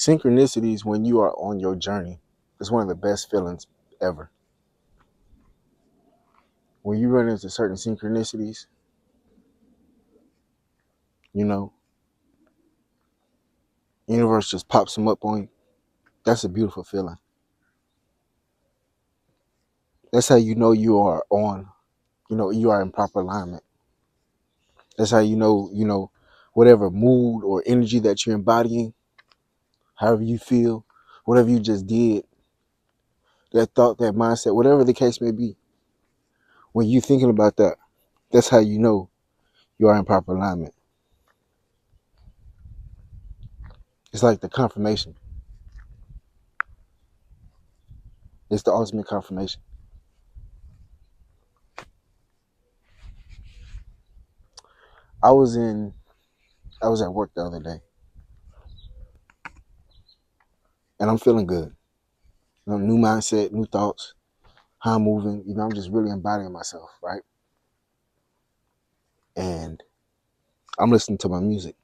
Synchronicities, when you are on your journey, is one of the best feelings ever. When you run into certain synchronicities, you know, universe just pops them up on you. That's a beautiful feeling. That's how you know you are on, you are in proper alignment. That's how you know, whatever mood or energy that you're embodying, however you feel, whatever you just did, that thought, that mindset, whatever the case may be, when you're thinking about that, that's how you know you are in proper alignment. It's like the confirmation. It's the ultimate confirmation. I was at work the other day, and I'm feeling good. New mindset, new thoughts, how I'm moving. I'm just really embodying myself, right? And I'm listening to my music.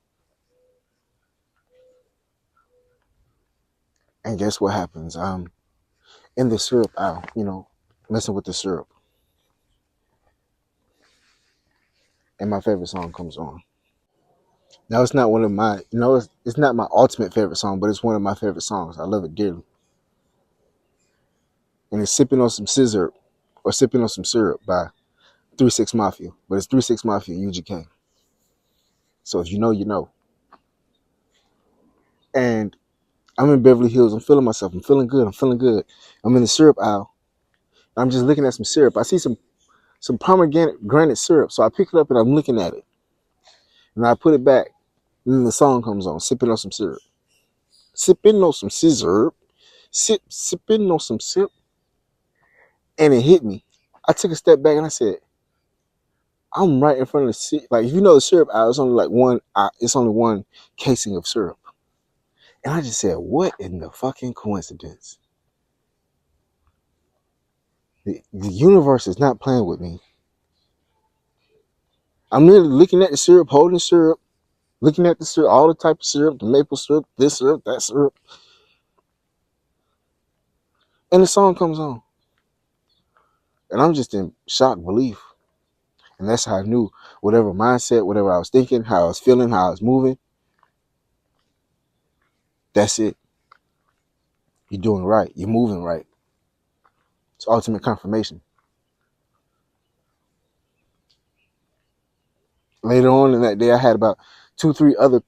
And guess what happens? I'm in the syrup aisle, messing with the syrup. And my favorite song comes on. Now, it's not one of my, it's not my ultimate favorite song, but it's one of my favorite songs. I love it dearly. And it's Sipping on Some Scissor or Sipping on Some Syrup by 3-6 Mafia. But it's 3-6 Mafia and UGK. So if you know, you know. And I'm in Beverly Hills. I'm feeling myself. I'm feeling good. I'm in the syrup aisle. I'm just looking at some syrup. I see some pomegranate syrup. So I pick it up and I'm looking at it. And I put it back. And then the song comes on, Sipping on Some Syrup. Sipping on some scissor. Sipping on some syrup. And it hit me. I took a step back and I said, I'm right in front of the syrup. Like, if you know the syrup aisle, it's only like it's only one casing of syrup. And I just said, what in the fucking coincidence? The universe is not playing with me. I'm literally looking at the syrup, holding the syrup, looking at the syrup, all the type of syrup, the maple syrup, this syrup, that syrup. And the song comes on. And I'm just in shock belief. And that's how I knew whatever mindset, whatever I was thinking, how I was feeling, how I was moving. That's it. You're doing right. You're moving right. It's ultimate confirmation. Later on in that day, I had about 2-3 other,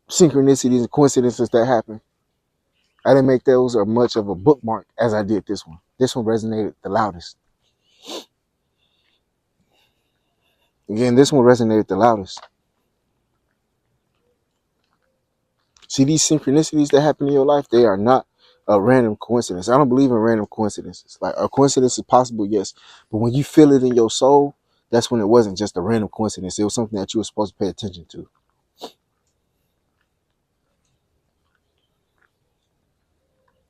synchronicities and coincidences that happened. I didn't make those as much of a bookmark as I did this one. This one resonated the loudest. Again, this one resonated the loudest. See, these synchronicities that happen in your life, they are not a random coincidence. I don't believe in random coincidences. Like, a coincidence is possible, yes. But when you feel it in your soul, that's when it wasn't just a random coincidence. It was something that you were supposed to pay attention to.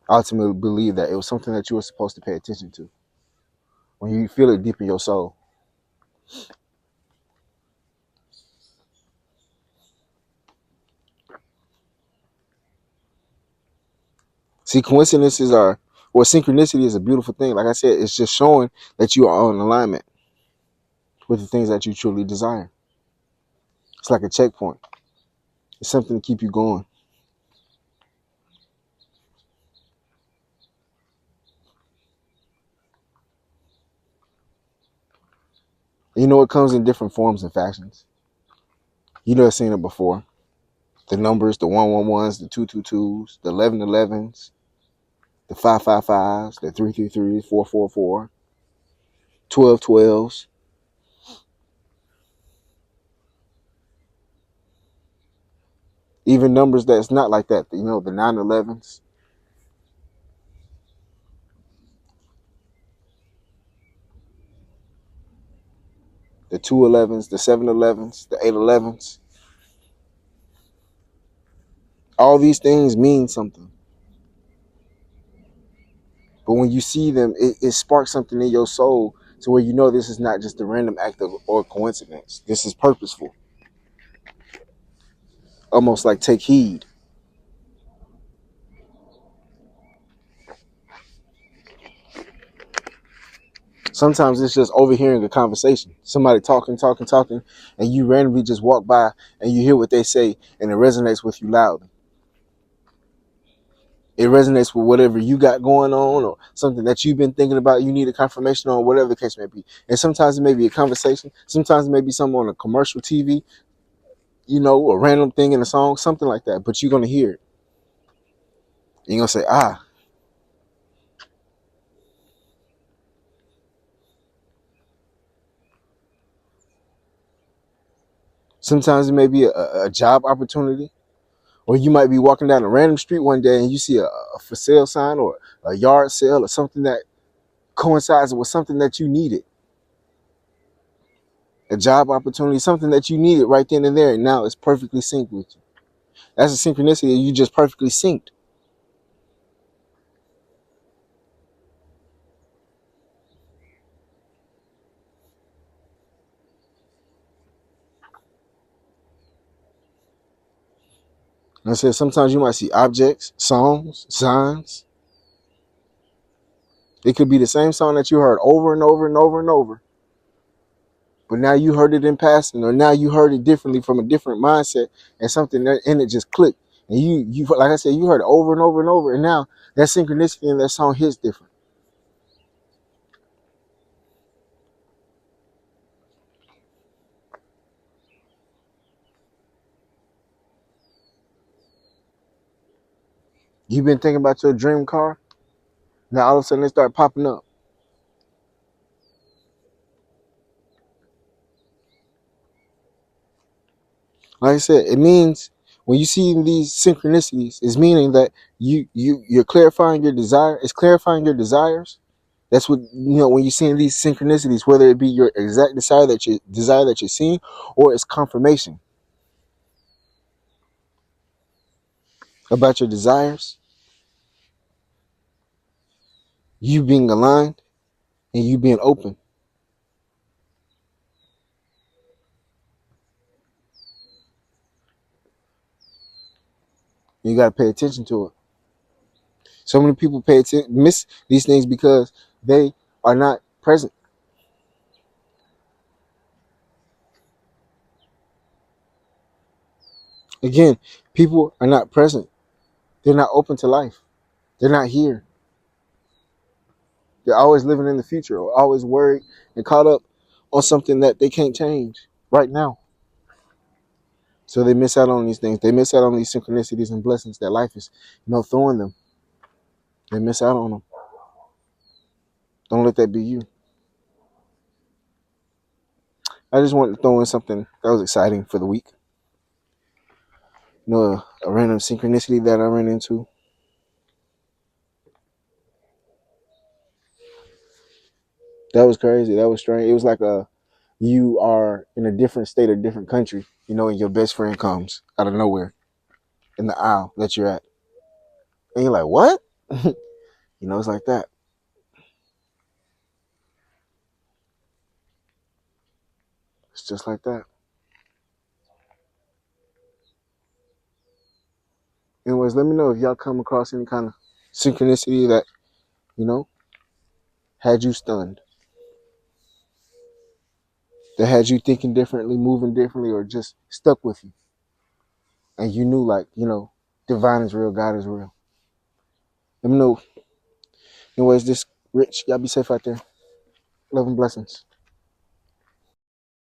I ultimately believe that it was something that you were supposed to pay attention to. When you feel it deep in your soul. See, synchronicity is a beautiful thing. Like I said, it's just showing that you are in alignment with the things that you truly desire. It's like a checkpoint. It's something to keep you going. It comes in different forms and fashions. I've seen it before. The numbers, the 111s, the 222s, the 1111s, the 555s, the 333s, 444, 1212s. Even numbers that's not like that, the 911s. The 211s, the 711s, the 811s. All these things mean something. But when you see them, it sparks something in your soul to where this is not just a random act or coincidence. This is purposeful. Almost like take heed. Sometimes it's just overhearing a conversation. Somebody talking, and you randomly just walk by and you hear what they say and it resonates with you loudly. It resonates with whatever you got going on or something that you've been thinking about, you need a confirmation on, whatever the case may be. And sometimes it may be a conversation. Sometimes it may be something on a commercial TV, a random thing in a song, something like that. But you're going to hear it. You're going to say, ah. Sometimes it may be a job opportunity. Or you might be walking down a random street one day and you see a for sale sign or a yard sale or something that coincides with something that you needed. A job opportunity, something that you needed right then and there, and now it's perfectly synced with you. That's a synchronicity. You just perfectly synced. And I said sometimes you might see objects, songs, signs. It could be the same song that you heard over and over and over and over. But now you heard it in passing, or now you heard it differently from a different mindset, and something that in it just clicked. And you like I said, you heard it over and over and over, and now that synchronicity in that song hits different. You've been thinking about your dream car, now all of a sudden they start popping up. Like I said, it means when you see these synchronicities, it's meaning that you're clarifying your desire. It's clarifying your desires. That's what when you're seeing these synchronicities, whether it be your exact desire that you're seeing, or it's confirmation about your desires, you being aligned and you being open. You got to pay attention to it. So many people miss these things because they are not present. Again, people are not present. They're not open to life. They're not here. They're always living in the future or always worried and caught up on something that they can't change right now. So they miss out on these things. They miss out on these synchronicities and blessings that life is, throwing them. They miss out on them. Don't let that be you. I just wanted to throw in something that was exciting for the week. A random synchronicity that I ran into. That was crazy. That was strange. It was like you are in a different state or different country, and your best friend comes out of nowhere in the aisle that you're at. And you're like, what? It's like that. It's just like that. Anyways, let me know if y'all come across any kind of synchronicity that, had you stunned, that had you thinking differently, moving differently, or just stuck with you. And you knew, like, divine is real, God is real. Let me know. Anyways, this Rich, y'all be safe out there. Love and blessings.